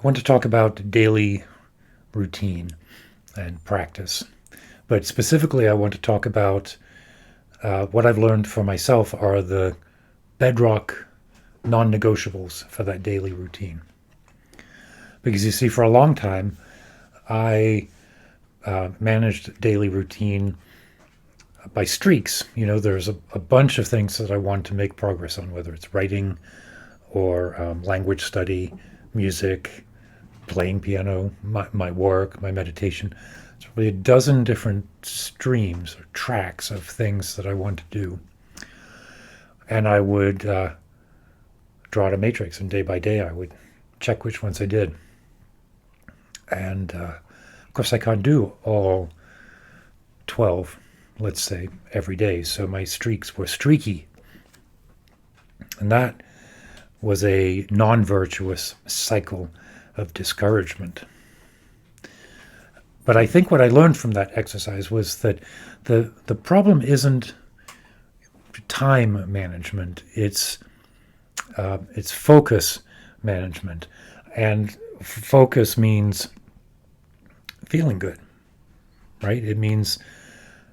I want to talk about daily routine and practice. But specifically, I want to talk about what I've learned for myself are the bedrock non negotiables for that daily routine. Because you see, for a long time, I managed daily routine by streaks. There's a bunch of things that I want to make progress on, whether it's writing or language study, music, playing piano, my work, my meditation. It's probably a dozen different streams or tracks of things that I want to do. And I would draw out a matrix, and day by day I would check which ones I did. And of course, I can't do all 12, let's say, every day. So my streaks were streaky. And that was a non virtuous cycle of discouragement. But I think what I learned from that exercise was that the problem isn't time management; it's focus management, and focus means feeling good, right? It means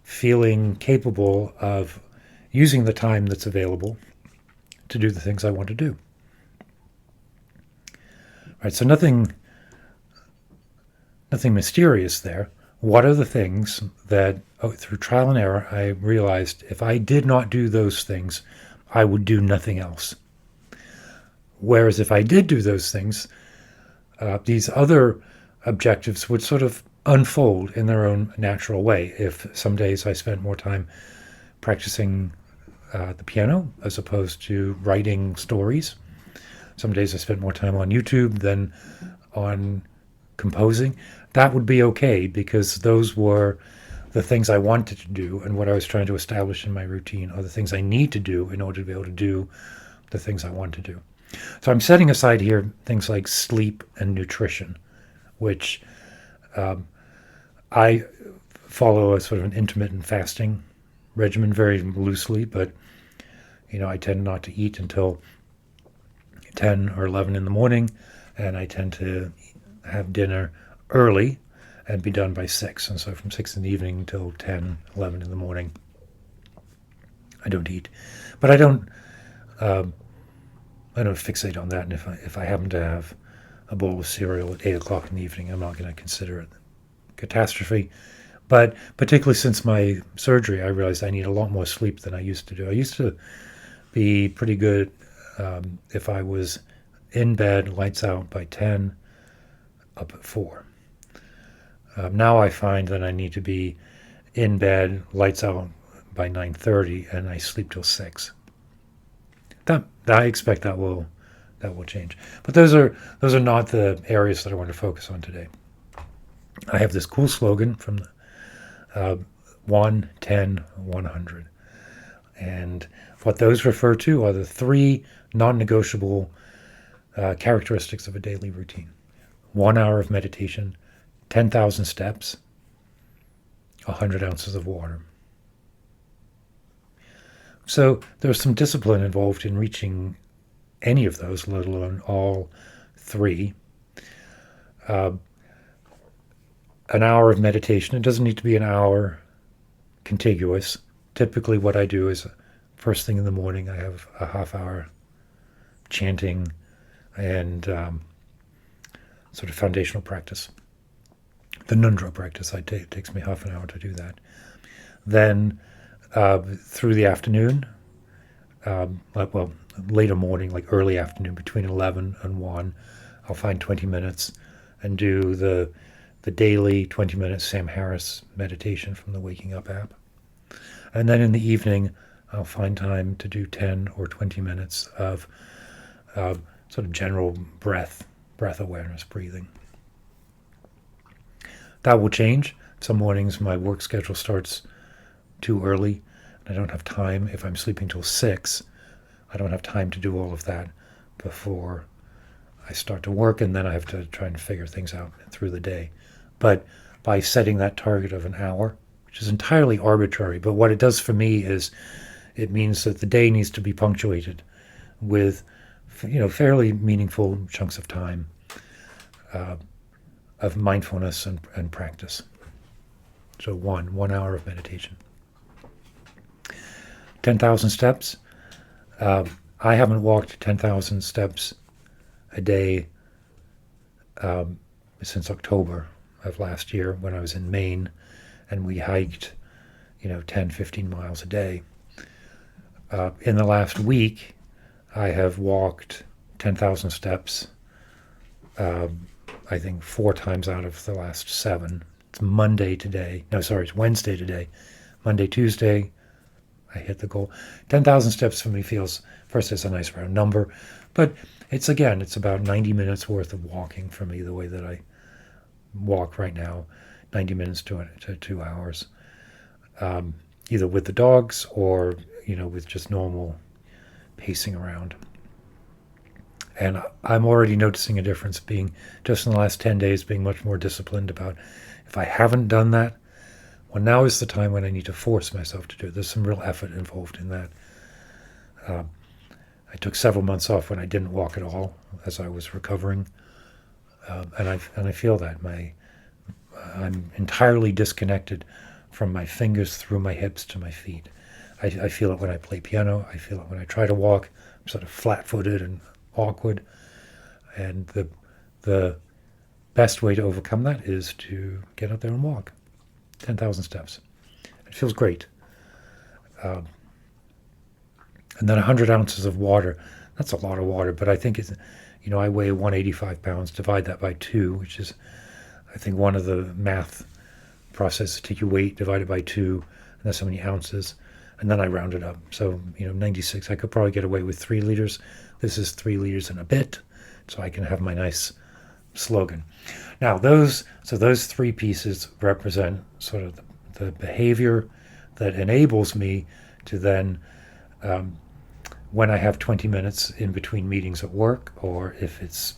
feeling capable of using the time that's available to do the things I want to do. Right, so nothing mysterious there. What are the things that, through trial and error, I realized if I did not do those things, I would do nothing else. Whereas if I did do those things, these other objectives would sort of unfold in their own natural way. If some days I spent more time practicing the piano as opposed to writing stories, some days I spent more time on YouTube than on composing, that would be okay because those were the things I wanted to do, and what I was trying to establish in my routine are the things I need to do in order to be able to do the things I want to do. So I'm setting aside here things like sleep and nutrition, which I follow a sort of an intermittent fasting regimen very loosely, but I tend not to eat until 10 or 11 in the morning, and I tend to have dinner early and be done by 6. And so from 6 in the evening till 10, 11 in the morning, I don't eat. But I don't fixate on that. And if I happen to have a bowl of cereal at 8 o'clock in the evening, I'm not going to consider it a catastrophe. But particularly since my surgery, I realized I need a lot more sleep than I used to do. I used to be pretty good if I was in bed, lights out by 10, up at 4. Now I find that I need to be in bed, lights out by 9:30, and I sleep till 6. That I expect that will change. But those are not the areas that I want to focus on today. I have this cool slogan from 1, 10, 100. And what those refer to are the 3 non-negotiable characteristics of a daily routine. 1 hour of meditation, 10,000 steps, 100 ounces of water. So there's some discipline involved in reaching any of those, let alone all 3. An hour of meditation, it doesn't need to be an hour contiguous. Typically what I do is first thing in the morning, I have a half hour chanting and sort of foundational practice. The Nundro practice, it takes me half an hour to do that. Then through the afternoon, later morning, like early afternoon, between 11 and 1, I'll find 20 minutes and do the daily 20-minute Sam Harris meditation from the Waking Up app. And then in the evening, I'll find time to do 10 or 20 minutes of sort of general breath awareness, breathing. That will change. Some mornings my work schedule starts too early, and I don't have time. If I'm sleeping till 6, I don't have time to do all of that before I start to work, and then I have to try and figure things out through the day. But by setting that target of an hour, which is entirely arbitrary, but what it does for me is it means that the day needs to be punctuated with fairly meaningful chunks of time of mindfulness and practice. So 1 hour of meditation. 10,000 steps. I haven't walked 10,000 steps a day since October of last year when I was in Maine and we hiked, 10, 15 miles a day. In the last week, I have walked 10,000 steps, I think 4 times out of the last 7. It's Monday today. No, sorry, it's Wednesday today. Monday, Tuesday, I hit the goal. 10,000 steps for me feels, first, it's a nice round number, but it's about 90 minutes worth of walking for me, the way that I walk right now, 90 minutes to 2 hours, either with the dogs or, with just normal pacing around. And I'm already noticing a difference being, just in the last 10 days, being much more disciplined about if I haven't done that, well, now is the time when I need to force myself to do it. There's some real effort involved in that. I took several months off when I didn't walk at all as I was recovering, and I feel that I'm entirely disconnected from my fingers through my hips to my feet. I feel it when I play piano. I feel it when I try to walk. I'm sort of flat-footed and awkward, and the best way to overcome that is to get out there and walk 10,000 steps. It feels great. And then 100 ounces of water. That's a lot of water, but I think it's, I weigh 185 pounds. Divide that by 2, which is, I think, one of the math processes. Take your weight, divide it by 2, and that's how many ounces. And then I round it up. So, 96. I could probably get away with 3 liters. This is 3 liters and a bit, so I can have my nice slogan. Now, those 3 pieces represent sort of the behavior that enables me to then, when I have 20 minutes in between meetings at work, or if it's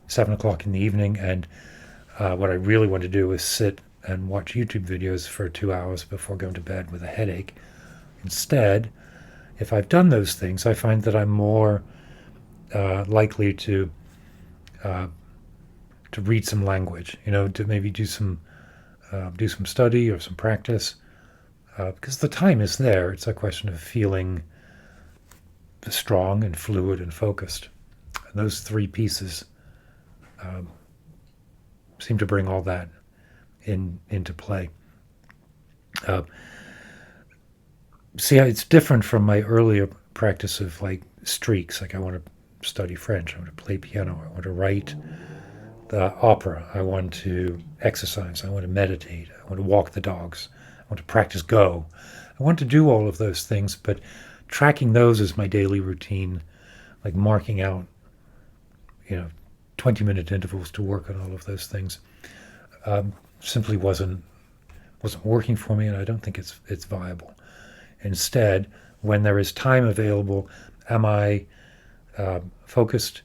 7 o'clock in the evening and what I really want to do is sit and watch YouTube videos for 2 hours before going to bed with a headache. Instead, if I've done those things, I find that I'm more likely to read some language, to maybe do some study or some practice, because the time is there. It's a question of feeling strong and fluid and focused. And those 3 pieces seem to bring all that into play. See, it's different from my earlier practice of like streaks. Like I want to study French, I want to play piano, I want to write the opera, I want to exercise, I want to meditate, I want to walk the dogs, I want to practice Go. I want to do all of those things, but tracking those as my daily routine, like marking out, 20-minute intervals to work on all of those things, simply wasn't working for me, and I don't think it's viable. Instead, when there is time available, am I focused,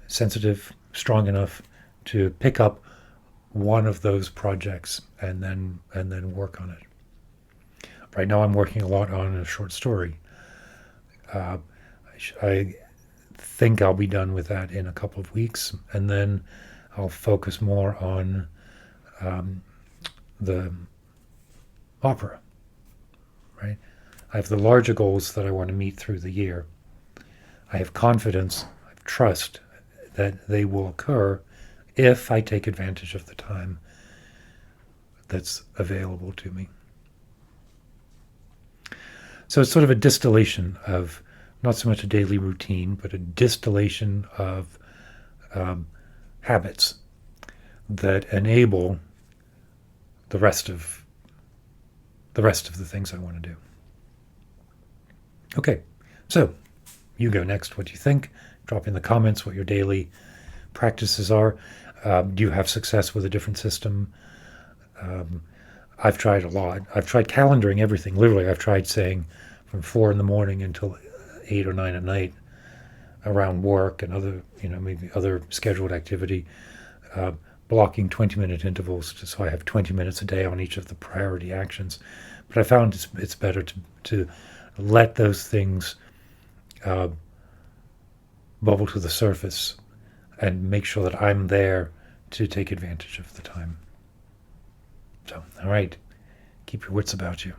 sensitive, strong enough to pick up one of those projects and then work on it? Right now, I'm working a lot on a short story. I think I'll be done with that in a couple of weeks, and then I'll focus more on the opera. Right? I have the larger goals that I want to meet through the year. I have confidence, I have trust that they will occur if I take advantage of the time that's available to me. So it's sort of a distillation of not so much a daily routine, but a distillation of habits that enable the rest of the things I want to do. Okay, so you go next. What do you think? Drop in the comments what your daily practices are. Do you have success with a different system? I've tried a lot. I've tried calendaring everything. Literally, I've tried saying from 4 in the morning until 8 or 9 at night around work and other, maybe other scheduled activity, blocking 20-minute intervals so I have 20 minutes a day on each of the priority actions. But I found it's better to let those things bubble to the surface and make sure that I'm there to take advantage of the time. So, all right, keep your wits about you.